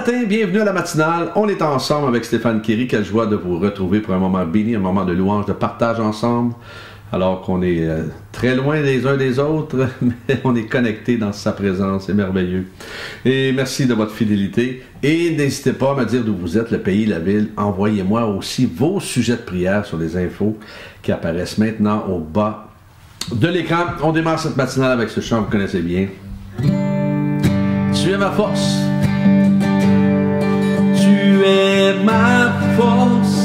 matin, bienvenue à la matinale. On est ensemble avec Stéphane Kéry. Quelle joie de vous retrouver pour un moment béni, un moment de louange, de partage ensemble. Alors qu'on est très loin les uns des autres, mais on est connectés dans sa présence, c'est merveilleux. Et merci de votre fidélité. Et n'hésitez pas à me dire d'où vous êtes, le pays, la ville. Envoyez-moi aussi vos sujets de prière sur les infos qui apparaissent maintenant au bas de l'écran. On démarre cette matinale avec ce chant que vous connaissez bien. Tu es ma force. Tu es ma force.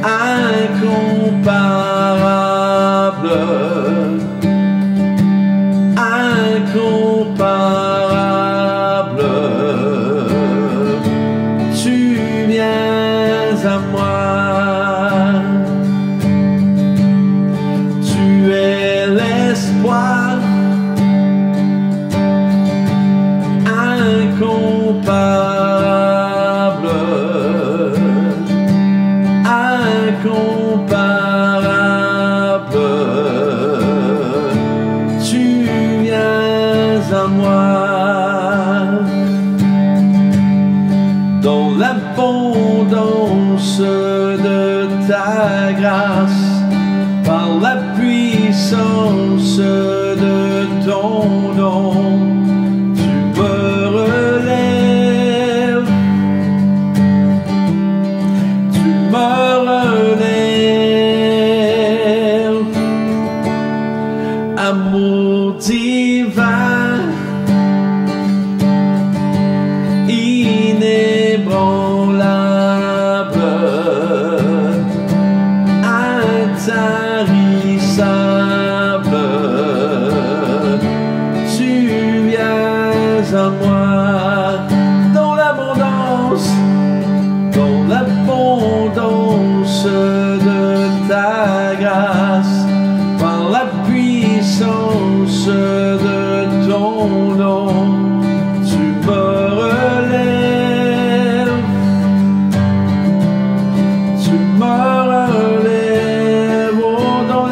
Incomparable, incomparable, tu viens à moi, tu es l'espoir, incomparable, incomparable, tu viens à moi. Dans l'abondance de ta grâce, par la puissance de ton nom, tu me relèves, tu me relèves. Amour divin, inébranlable, intarissable, tu viens à moi. Dans l'abondance de ta grâce, par la puissance de ton nom, tu me relèves, tu me relèves. Oh, dans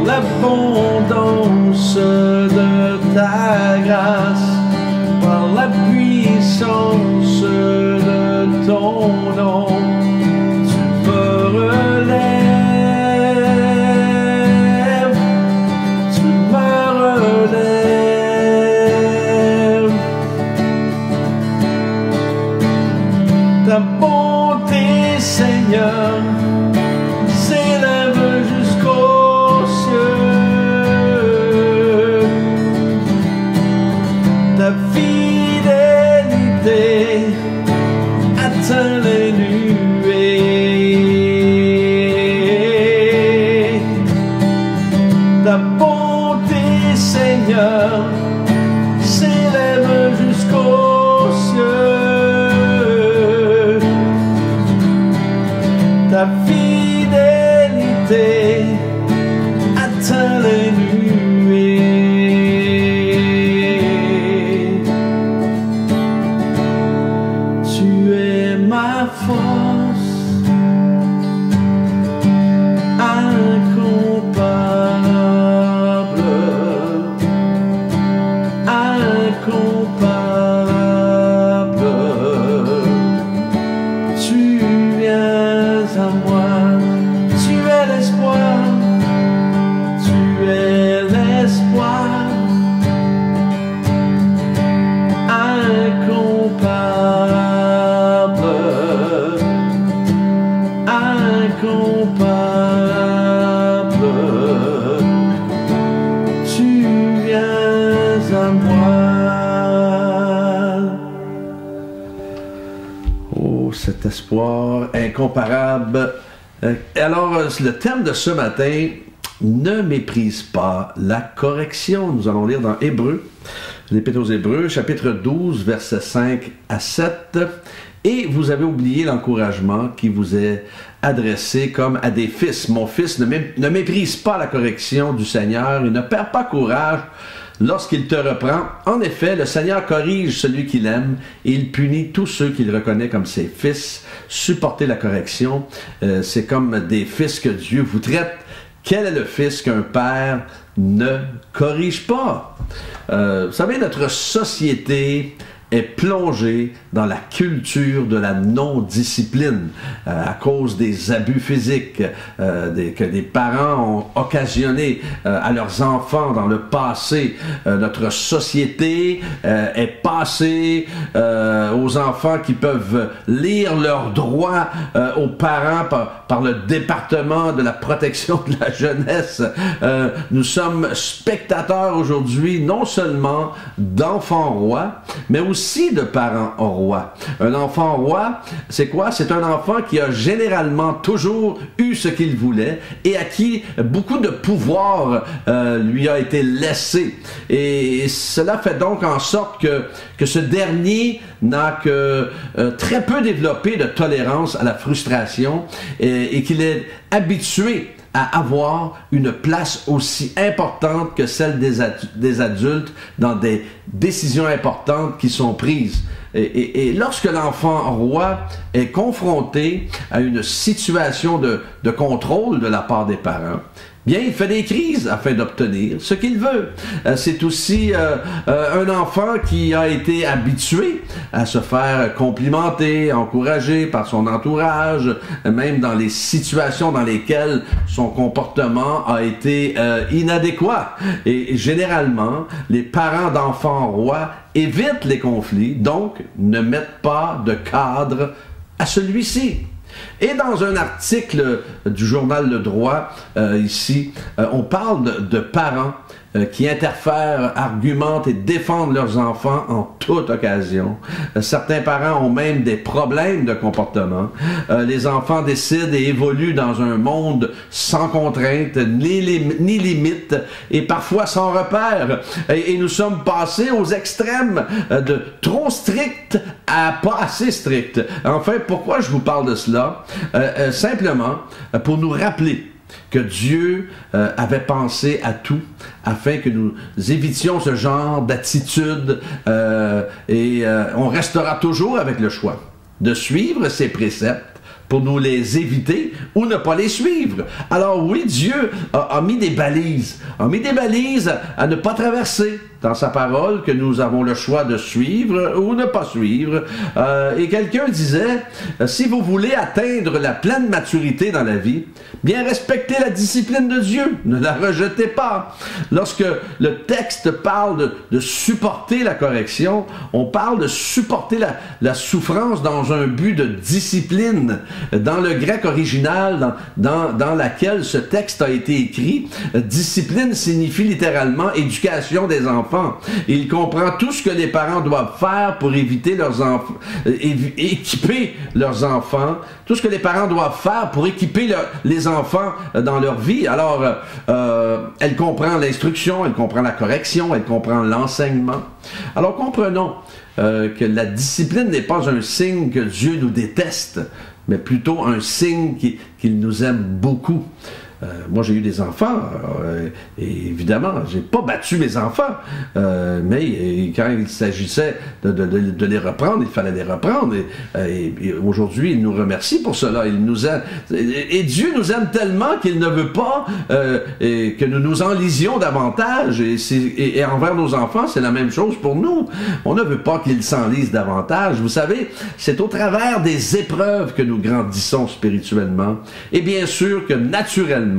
l'abondance de ta grâce, par la puissance de ton nom, tu me relèves, tu me relèves. Ta bonté, Seigneur, s'élève jusqu'aux cieux. Ta fidélité atteint les nuées. Ta bonté, Seigneur, s'élève jusqu'aux cieux. Ta fidélité atteint les nuées. Tu es ma force, incomparable, incomparable, tu viens à moi. Tu es l'espoir, tu es l'espoir, incomparable, incomparable, tu viens à moi. Oh, cet espoir incomparable. Alors, le thème de ce matin, ne méprise pas la correction. Nous allons lire dans Hébreux, l'Épître aux Hébreux, chapitre 12, versets 5 à 7. Et vous avez oublié l'encouragement qui vous est adressé comme à des fils. Mon fils, ne méprise pas la correction du Seigneur et ne perds pas courage lorsqu'il te reprend. En effet, le Seigneur corrige celui qu'il aime et il punit tous ceux qu'il reconnaît comme ses fils. Supporter la correction, c'est comme des fils que Dieu vous traite Quel est le fils qu'un père ne corrige pas? Vous savez, notre société est plongée dans la culture de la non-discipline à cause des abus physiques que des parents ont occasionnés à leurs enfants dans le passé. Notre société est passée aux enfants qui peuvent lire leurs droits aux parents par le département de la protection de la jeunesse. Nous sommes spectateurs aujourd'hui non seulement d'enfants rois, mais aussi de parents rois. Un enfant roi, c'est quoi? C'est un enfant qui a généralement toujours eu ce qu'il voulait et à qui beaucoup de pouvoir lui a été laissé. Et cela fait donc en sorte que ce dernier n'a que très peu développé de tolérance à la frustration et qu'il est habitué à avoir une place aussi importante que celle des adultes dans des décisions importantes qui sont prises. Et lorsque l'enfant roi est confronté à une situation de contrôle de la part des parents, bien, il fait des crises afin d'obtenir ce qu'il veut. C'est aussi un enfant qui a été habitué à se faire complimenter, encourager par son entourage, même dans les situations dans lesquelles son comportement a été inadéquat. Et généralement, les parents d'enfants rois évitent les conflits, donc ne mettent pas de cadre à celui-ci. Et dans un article du journal Le Droit, ici, on parle de parents qui interfèrent, argumentent et défendent leurs enfants en toute occasion. Certains parents ont même des problèmes de comportement. Les enfants décident et évoluent dans un monde sans contraintes, ni limites, et parfois sans repères. Et nous sommes passés aux extrêmes de trop strict à pas assez strict. Enfin, pourquoi je vous parle de cela? Simplement pour nous rappeler que Dieu avait pensé à tout afin que nous évitions ce genre d'attitude et on restera toujours avec le choix de suivre ses préceptes pour nous les éviter ou ne pas les suivre. Alors oui, Dieu a mis des balises, à ne pas traverser dans sa parole que nous avons le choix de suivre ou ne pas suivre. Et quelqu'un disait, si vous voulez atteindre la pleine maturité dans la vie, bien respectez la discipline de Dieu, ne la rejetez pas. Lorsque le texte parle de supporter la correction, on parle de supporter la souffrance dans un but de discipline. Dans le grec original, dans laquelle ce texte a été écrit, discipline signifie littéralement éducation des enfants. Il comprend tout ce que les parents doivent faire pour éviter leurs enfants, équiper leurs enfants, tout ce que les parents doivent faire pour équiper les enfants dans leur vie. Alors, elle comprend l'instruction, elle comprend la correction, elle comprend l'enseignement. Alors, comprenons que la discipline n'est pas un signe que Dieu nous déteste, mais plutôt un signe qu'il nous aime beaucoup. Moi, j'ai eu des enfants, et évidemment, j'ai pas battu mes enfants, mais quand il s'agissait de les reprendre, il fallait les reprendre, et aujourd'hui, il nous remercie pour cela. Il nous aime, et Dieu nous aime tellement qu'il ne veut pas que nous nous enlisions davantage, et envers nos enfants, c'est la même chose pour nous. On ne veut pas qu'ils s'enlisent davantage. Vous savez, c'est au travers des épreuves que nous grandissons spirituellement, et bien sûr que naturellement,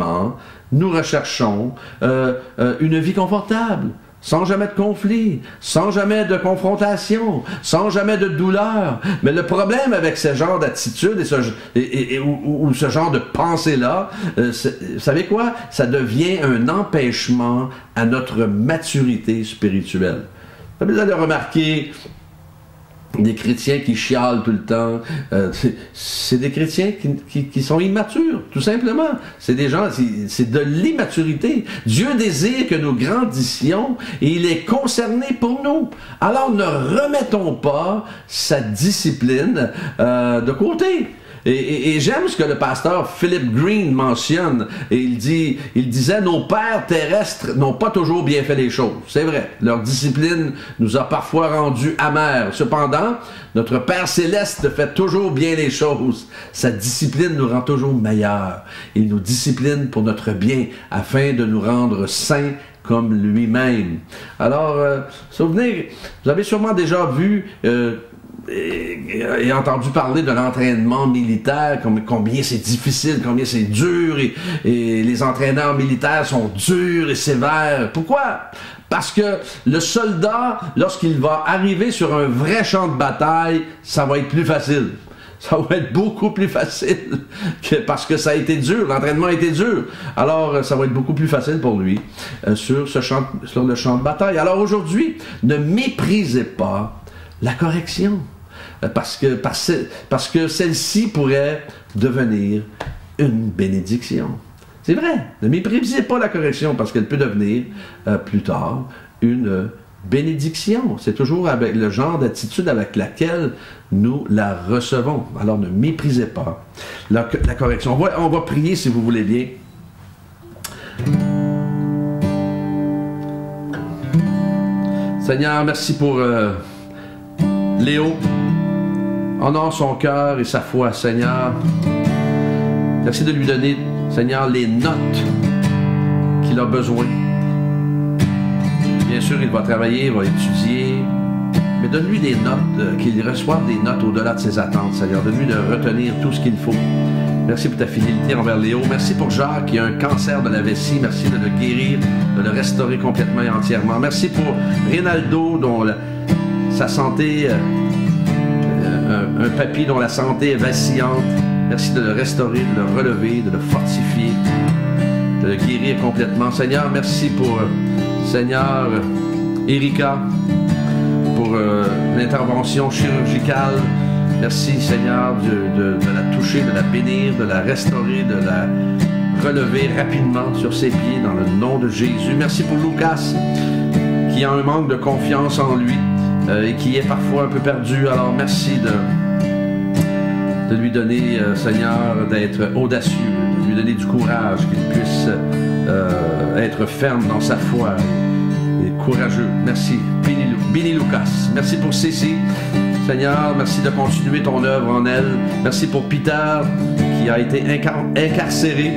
nous recherchons une vie confortable, sans jamais de conflit, sans jamais de confrontation, sans jamais de douleur. Mais le problème avec ce genre d'attitude ou ce genre de pensée-là, vous savez quoi? Ça devient un empêchement à notre maturité spirituelle. Vous allez remarquer des chrétiens qui chialent tout le temps, c'est des chrétiens qui sont immatures, tout simplement. C'est des gens, c'est de l'immaturité. Dieu désire que nous grandissions et il est concerné pour nous. Alors ne remettons pas sa discipline de côté. Et j'aime ce que le pasteur Philip Green mentionne. Et il disait, nos pères terrestres n'ont pas toujours bien fait les choses. C'est vrai, leur discipline nous a parfois rendus amers. Cependant, notre Père Céleste fait toujours bien les choses. Sa discipline nous rend toujours meilleurs. Il nous discipline pour notre bien, afin de nous rendre saints comme lui-même. Alors, souvenez, vous avez sûrement déjà vu et entendu parler de l'entraînement militaire, combien c'est difficile, combien c'est dur, et les entraîneurs militaires sont durs et sévères. Pourquoi? Parce que le soldat, lorsqu'il va arriver sur un vrai champ de bataille, ça va être plus facile. Ça va être beaucoup plus facile parce que ça a été dur, l'entraînement a été dur. Alors, ça va être beaucoup plus facile pour lui sur le champ de bataille. Alors aujourd'hui, ne méprisez pas la correction parce que celle-ci pourrait devenir une bénédiction. C'est vrai, ne méprisez pas la correction parce qu'elle peut devenir plus tard une bénédiction. C'est toujours avec le genre d'attitude avec laquelle nous la recevons. Alors ne méprisez pas la correction. On va prier si vous voulez bien. Seigneur, merci pour Léo. Honore son cœur et sa foi, Seigneur. Merci de lui donner, Seigneur, les notes qu'il a besoin. Bien sûr, il va travailler, il va étudier, mais donne-lui des notes, qu'il reçoive des notes au-delà de ses attentes, Seigneur. Donne-lui de retenir tout ce qu'il faut. Merci pour ta fidélité envers Léo. Merci pour Jacques qui a un cancer de la vessie. Merci de le guérir, de le restaurer complètement et entièrement. Merci pour Rinaldo, dont sa santé, un papy dont la santé est vacillante. Merci de le restaurer, de le relever, de le fortifier, de le guérir complètement. Seigneur, merci pour... Seigneur, Erika, pour l'intervention chirurgicale. Merci, Seigneur, de la toucher, de la bénir, de la restaurer, de la relever rapidement sur ses pieds dans le nom de Jésus. Merci pour Lucas, qui a un manque de confiance en lui et qui est parfois un peu perdu. Alors, merci de lui donner, Seigneur, d'être audacieux, de lui donner du courage, qu'il puisse être ferme dans sa foi et courageux. Merci. Bénis Lucas. Merci pour Cécile. Seigneur, merci de continuer ton œuvre en elle. Merci pour Peter qui a été incarcéré.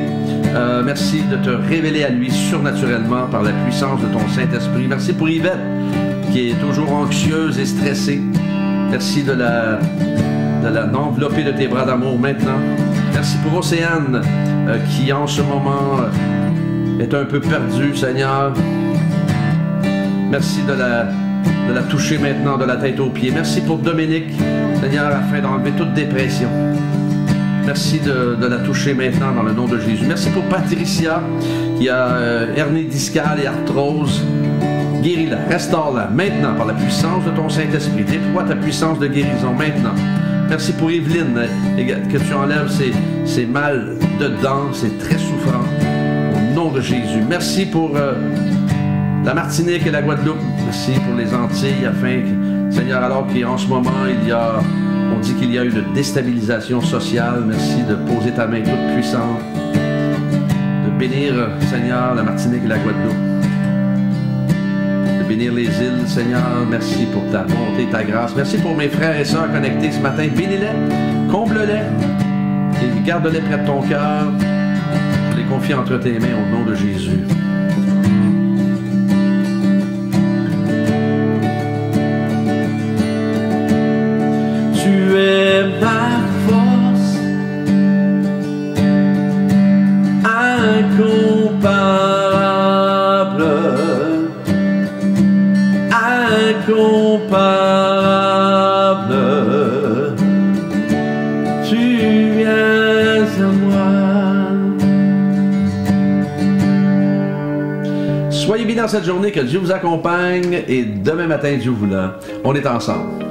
Merci de te révéler à lui surnaturellement par la puissance de ton Saint-Esprit. Merci pour Yvette qui est toujours anxieuse et stressée. Merci de l'envelopper de tes bras d'amour maintenant. Merci pour Océane qui en ce moment est un peu perdue, Seigneur. Merci de la toucher maintenant de la tête aux pieds. Merci pour Dominique, Seigneur, afin d'enlever toute dépression. Merci de la toucher maintenant dans le nom de Jésus. Merci pour Patricia qui a hernie discale et arthrose. Guéris-la, restaure-la maintenant par la puissance de ton Saint-Esprit. Déploie ta puissance de guérison maintenant. Merci pour Evelyne, que tu enlèves ces mal de dents, c'est très souffrant. Au nom de Jésus. Merci pour la Martinique et la Guadeloupe. Merci pour les Antilles, afin que, Seigneur, alors qu'en ce moment, on dit qu'il y a une déstabilisation sociale. Merci de poser ta main toute puissante, de bénir, Seigneur, la Martinique et la Guadeloupe. Bénir les îles, Seigneur. Merci pour ta bonté, ta grâce. Merci pour mes frères et sœurs connectés ce matin. Bénis-les, comble-les et garde-les près de ton cœur. Je les confie entre tes mains au nom de Jésus. Tu es ma force incomparable. Incomparable, tu viens à moi. Soyez bien dans cette journée, que Dieu vous accompagne et demain matin, Dieu voulant, on est ensemble.